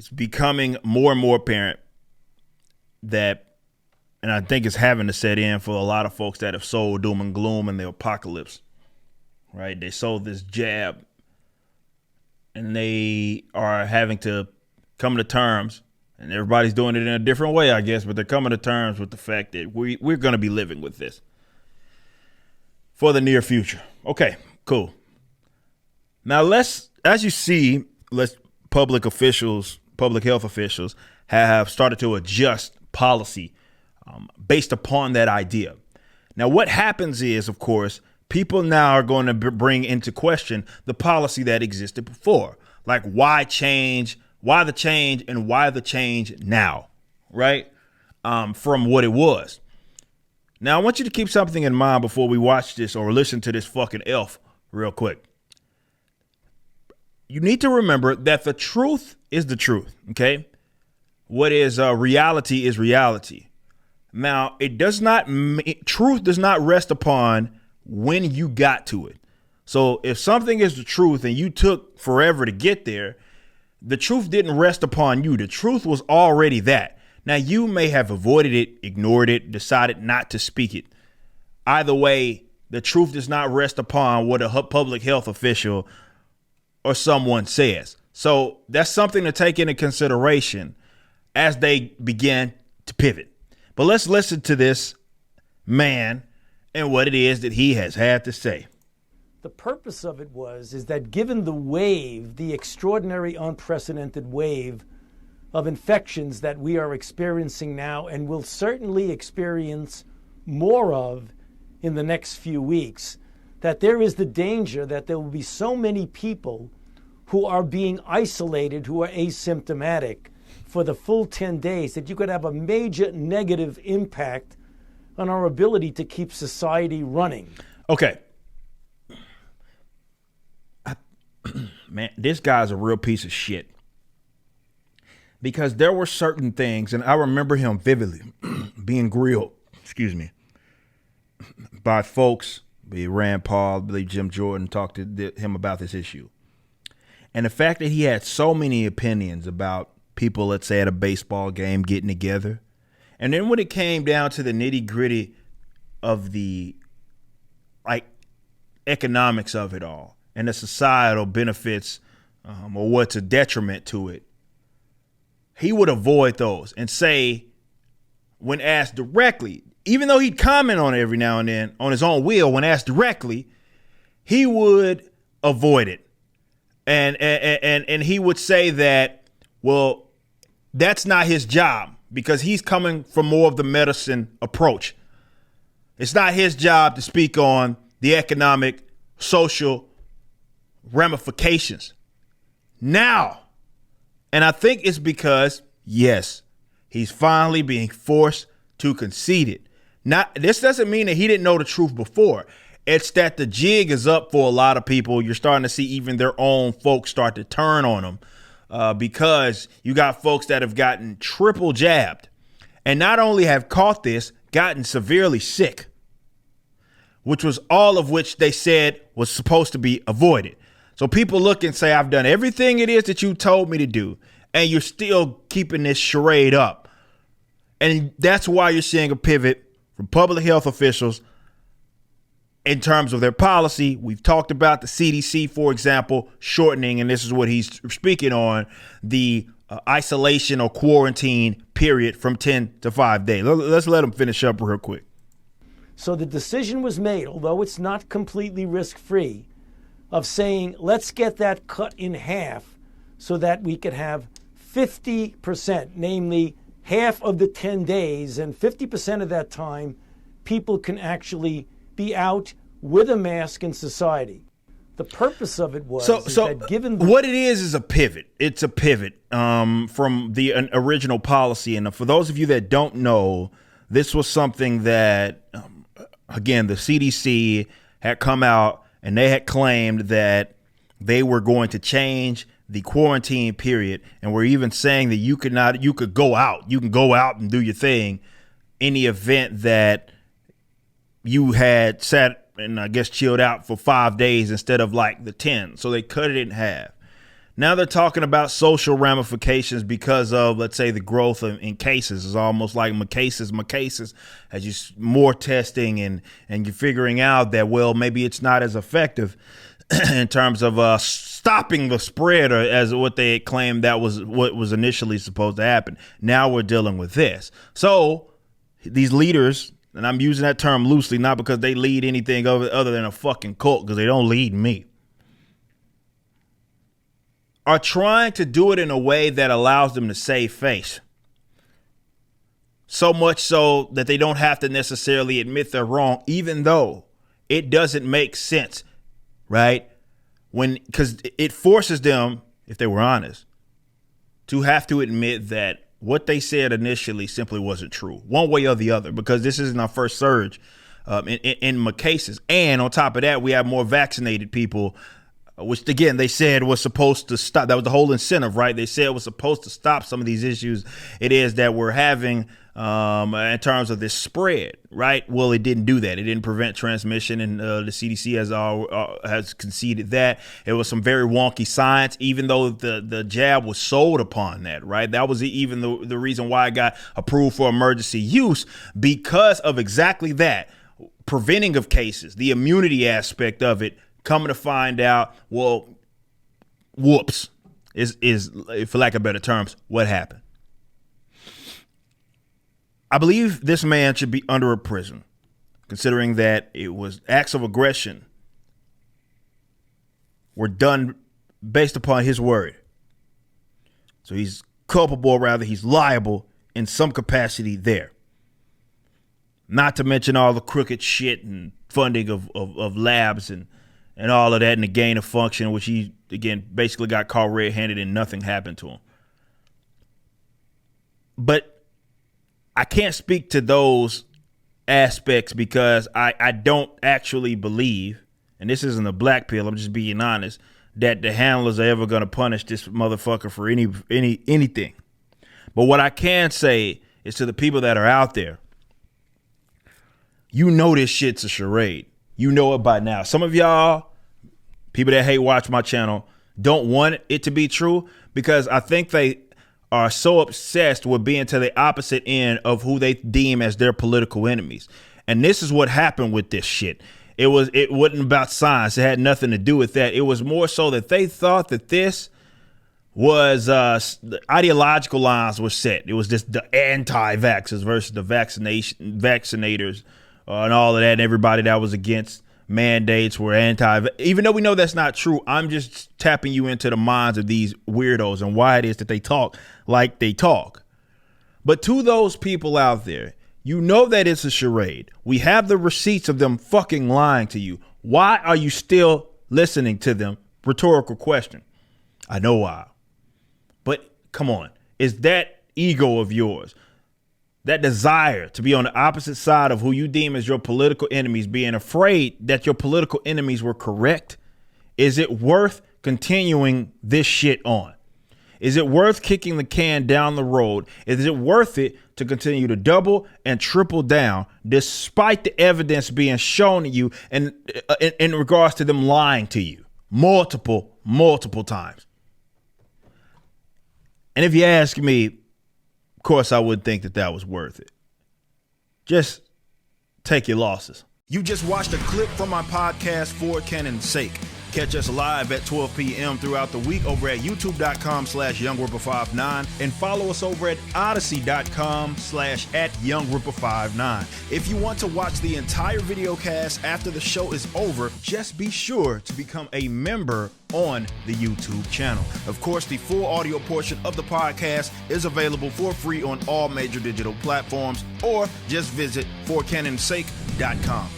it's becoming more and more apparent that, and I think it's having to set in for a lot of folks that have sold doom and gloom in the apocalypse, right? They sold this jab and they are having to come to terms, and everybody's doing it in a different way, I guess, but they're coming to terms with the fact that we're going to be living with this for the near future. Okay, cool. Now as you see, public health officials have started to adjust policy based upon that idea. Now, what happens is, of course, people now are going to bring into question the policy that existed before. Like, why change? Why the change, and why the change now, right? From what it was. Now, I want you to keep something in mind before we watch this or listen to this fucking elf real quick. You need to remember that the truth is the truth, okay? What is reality is reality. Now, truth does not rest upon when you got to it. So if something is the truth and you took forever to get there, the truth didn't rest upon you. The truth was already that. Now, you may have avoided it, ignored it, decided not to speak it. Either way, the truth does not rest upon what a public health official or someone says. So that's something to take into consideration as they begin to pivot. But let's listen to this man and what it is that he has had to say. The purpose of it is that given the wave, the extraordinary, unprecedented wave of infections that we are experiencing now and will certainly experience more of in the next few weeks, that there is the danger that there will be so many people who are being isolated, who are asymptomatic for the full 10 days, that you could have a major negative impact on our ability to keep society running. Okay. Man, this guy's a real piece of shit. Because there were certain things, and I remember him vividly being grilled, by folks, be Rand Paul, I believe Jim Jordan talked to him about this issue. And the fact that he had so many opinions about people, let's say, at a baseball game getting together. And then when it came down to the nitty gritty of the economics of it all and the societal benefits or what's a detriment to it, he would avoid those and say, when asked directly, even though he'd comment on it every now and then on his own will, when asked directly, he would avoid it. And he would say that, well, that's not his job because he's coming from more of the medicine approach. It's not his job to speak on the economic, social ramifications. Now, and I think it's because, yes, he's finally being forced to concede it. This doesn't mean that he didn't know the truth before. It's that the jig is up for a lot of people. You're starting to see even their own folks start to turn on them because you got folks that have gotten triple jabbed and not only have caught this, gotten severely sick, which was all of which they said was supposed to be avoided. So people look and say, I've done everything it is that you told me to do, and you're still keeping this charade up. And that's why you're seeing a pivot from public health officials in terms of their policy. We've talked about the CDC, for example, shortening, and this is what he's speaking on, the isolation or quarantine period from 10 to 5 days. Let's let him finish up real quick. So the decision was made, although it's not completely risk-free, of saying, let's get that cut in half so that we could have 50%, namely half of the 10 days, and 50% of that time, people can actually be out with a mask in society. The purpose of it was that given what it is a pivot. It's a pivot from the original policy. And for those of you that don't know, this was something that, again, the CDC had come out and they had claimed that they were going to change the quarantine period. And we're even saying that you could go out. You can go out and do your thing in the event that you had sat and I guess chilled out for 5 days instead of like the 10. So they cut it in half. Now they're talking about social ramifications because of, let's say, the growth in cases. It's almost like my cases, as you more testing and you're figuring out that, well, maybe it's not as effective in terms of stopping the spread, or as what they had claimed that was what was initially supposed to happen. Now we're dealing with this. So these leaders, and I'm using that term loosely, not because they lead anything other than a fucking cult, because they don't lead me, are trying to do it in a way that allows them to save face. So much so that they don't have to necessarily admit they're wrong, even though it doesn't make sense, right? Because it forces them, if they were honest, to have to admit that what they said initially simply wasn't true, one way or the other, because this isn't our first surge in my cases. And on top of that, we have more vaccinated people, which, again, they said was supposed to stop. That was the whole incentive, right? They said it was supposed to stop some of these issues it is that we're having in terms of this spread, right? Well, it didn't do that. It didn't prevent transmission, and the CDC has conceded that. It was some very wonky science, even though the jab was sold upon that, right? That was even the reason why it got approved for emergency use, because of exactly that, preventing of cases, the immunity aspect of it. Coming to find out, well, whoops, is for lack of better terms, what happened. I believe this man should be under a prison, considering that it was acts of aggression were done based upon his word. So he's culpable, rather, he's liable in some capacity there. Not to mention all the crooked shit and funding of labs and all of that, and the gain of function, which he, again, basically got caught red-handed and nothing happened to him. But I can't speak to those aspects because I don't actually believe, and this isn't a black pill, I'm just being honest, that the handlers are ever going to punish this motherfucker for anything. But what I can say is, to the people that are out there, you know this shit's a charade. You know it by now. Some of y'all, people that watch my channel, don't want it to be true because I think they are so obsessed with being to the opposite end of who they deem as their political enemies. And this is what happened with this shit. It wasn't about science. It had nothing to do with that. It was more so that they thought that this was the ideological lines were set. It was just the anti-vaxxers versus the vaccinators and all of that. And everybody that was against mandates were even though we know that's not true. I'm just tapping you into the minds of these weirdos and why it is that they talk like they talk. But to those people out there, you know that it's a charade. We have the receipts of them fucking lying to you. Why are you still listening to them? Rhetorical question. I know why. But come on, is that ego of yours, that desire to be on the opposite side of who you deem as your political enemies, being afraid that your political enemies were correct, is it worth continuing this shit on? Is it worth kicking the can down the road? Is it worth it to continue to double and triple down despite the evidence being shown to you and in regards to them lying to you multiple times? And if you ask me, of course, I would think that was worth it. Just take your losses. You just watched a clip from my podcast, For Canon's Sake. Catch us live at 12 p.m. throughout the week over at youtube.com/YoungRipper59 and follow us over at odyssey.com/@YoungRipper59. If you want to watch the entire video cast after the show is over, just be sure to become a member on the YouTube channel. Of course, the full audio portion of the podcast is available for free on all major digital platforms, or just visit forcanonsake.com.